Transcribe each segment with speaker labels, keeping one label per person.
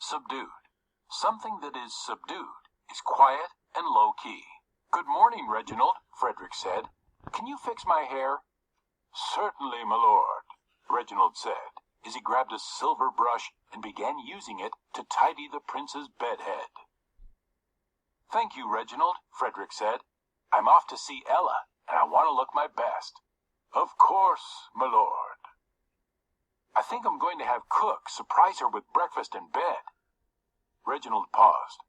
Speaker 1: Subdued. Something that is subdued is quiet and low-key. "Good morning, Reginald," Frederick said. "Can you fix my hair?" "Certainly, my lord," Reginald said, as he grabbed a silver brush and began using it to tidy the prince's bedhead. "Thank you, Reginald," Frederick said. "I'm off to see Ella, and I want to look my best." "Of course, my lord." "I think I'm going to have Cook surprise her with breakfast in bed." Reginald paused.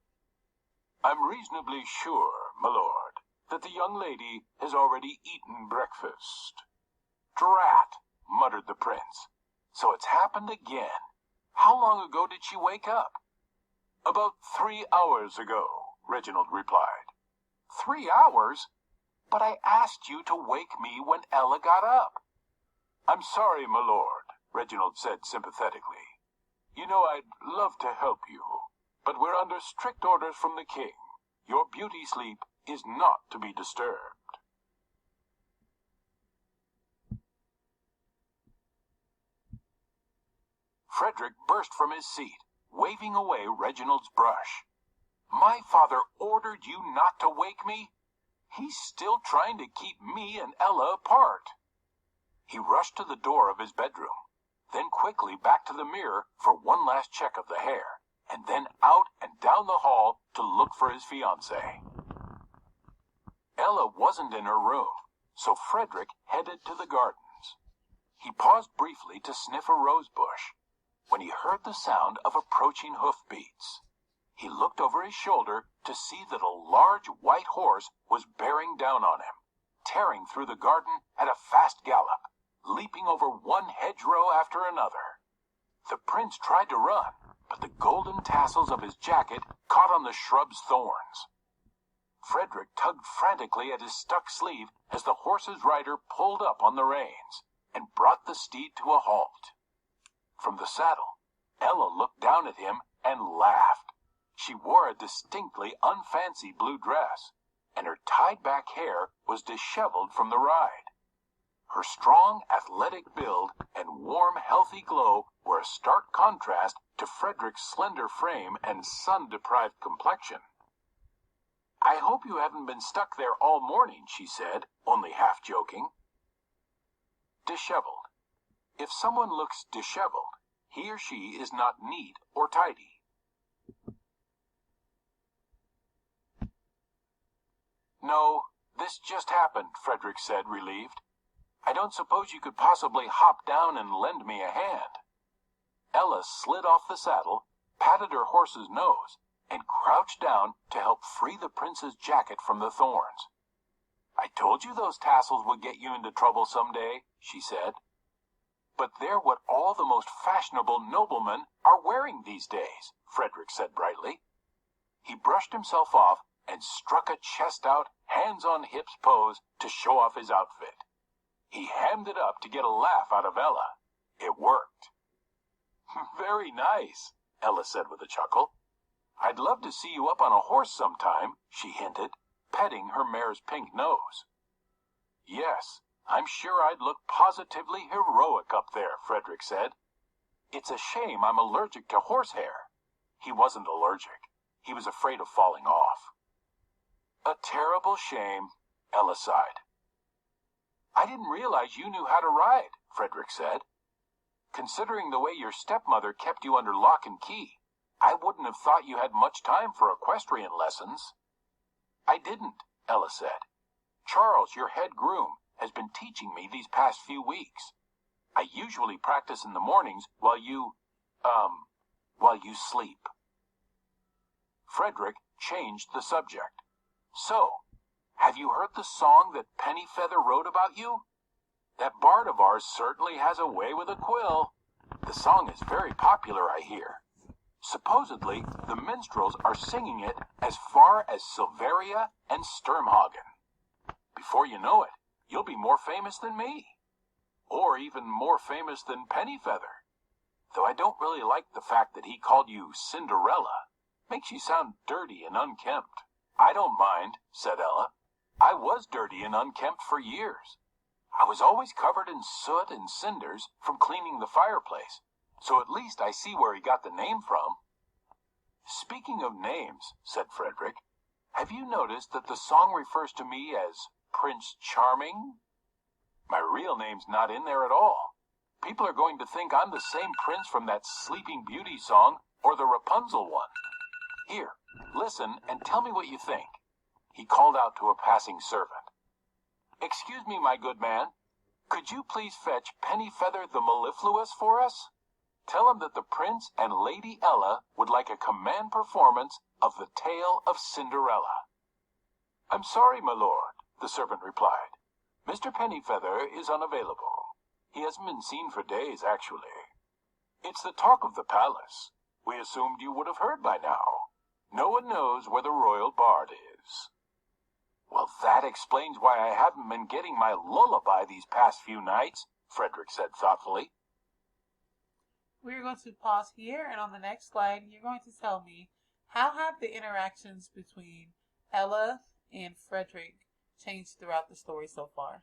Speaker 1: "I'm reasonably sure, my lord, that the young lady has already eaten breakfast." "Drat," muttered the prince. "So it's happened again. How long ago did she wake up?" "About 3 hours ago," Reginald replied. 3 hours? But I asked you to wake me when Ella got up." "I'm sorry, my lord," Reginald said sympathetically. "You know I'd love to help you, but we're under strict orders from the king. Your beauty sleep is not to be disturbed." Frederick burst from his seat, waving away Reginald's brush. "My father ordered you not to wake me? He's still trying to keep me and Ella apart." He rushed to the door of his bedroom, then quickly back to the mirror for one last check of the hair, and then out and down the hall to look for his fiancée. Ella wasn't in her room, so Frederick headed to the gardens. He paused briefly to sniff a rose bush when he heard the sound of approaching hoofbeats. He looked over his shoulder to see that a large white horse was bearing down on him, tearing through the garden at a fast gallop, leaping over one hedgerow after another. The prince tried to run, but the golden tassels of his jacket caught on the shrub's thorns. Frederick tugged frantically at his stuck sleeve as the horse's rider pulled up on the reins and brought the steed to a halt. From the saddle, Ella looked down at him and laughed. She wore a distinctly unfancy blue dress, and her tied-back hair was disheveled from the ride. Her strong, athletic build and warm, healthy glow were a stark contrast to Frederick's slender frame and sun-deprived complexion. "I hope you haven't been stuck there all morning," she said, only half joking. Disheveled. If someone looks disheveled, he or she is not neat or tidy. "No, this just happened," Frederick said, relieved. "I don't suppose you could possibly hop down and lend me a hand." Ella slid off the saddle, patted her horse's nose, and crouched down to help free the prince's jacket from the thorns. "I told you those tassels would get you into trouble someday," she said. "But they're what all the most fashionable noblemen are wearing these days," Frederick said brightly. He brushed himself off and struck a chest-out, hands-on-hips pose to show off his outfit. He hammed it up to get a laugh out of Ella. It worked. "Very nice," Ella said with a chuckle. "I'd love to see you up on a horse sometime," she hinted, petting her mare's pink nose. "Yes, I'm sure I'd look positively heroic up there," Frederick said. "It's a shame I'm allergic to horsehair." He wasn't allergic. He was afraid of falling off. "A terrible shame," Ella sighed. "I didn't realize you knew how to ride," Frederick said. "Considering the way your stepmother kept you under lock and key, I wouldn't have thought you had much time for equestrian lessons." "I didn't," Ella said. "Charles, your head groom, has been teaching me these past few weeks. I usually practice in the mornings while you sleep." Frederick changed the subject. "So, have you heard the song that Pennyfeather wrote about you? That bard of ours certainly has a way with a quill. The song is very popular, I hear. Supposedly, the minstrels are singing it as far as Silveria and Sturmhagen. Before you know it, you'll be more famous than me. Or even more famous than Pennyfeather. Though I don't really like the fact that he called you Cinderella. Makes you sound dirty and unkempt." "I don't mind," said Ella. "I was dirty and unkempt for years. I was always covered in soot and cinders from cleaning the fireplace, so at least I see where he got the name from." Speaking of names, said Frederick, have you noticed that the song refers to me as Prince Charming? My real name's not in there at all. People are going to think I'm the same prince from that Sleeping Beauty song or the Rapunzel one. Here, listen and tell me what you think. He called out to a passing servant. Excuse me, my good man. Could you please fetch Pennyfeather the Mellifluous for us? Tell him that the Prince and Lady Ella would like a command performance of the Tale of Cinderella. I'm sorry, my lord, the servant replied. Mr. Pennyfeather is unavailable. He hasn't been seen for days, actually. It's the talk of the palace. We assumed you would have heard by now. No one knows where the royal bard is. Well, that explains why I haven't been getting my lullaby these past few nights, Frederick said thoughtfully.
Speaker 2: We're going to pause here, and on the next slide, you're going to tell me, how have the interactions between Ella and Frederick changed throughout the story so far?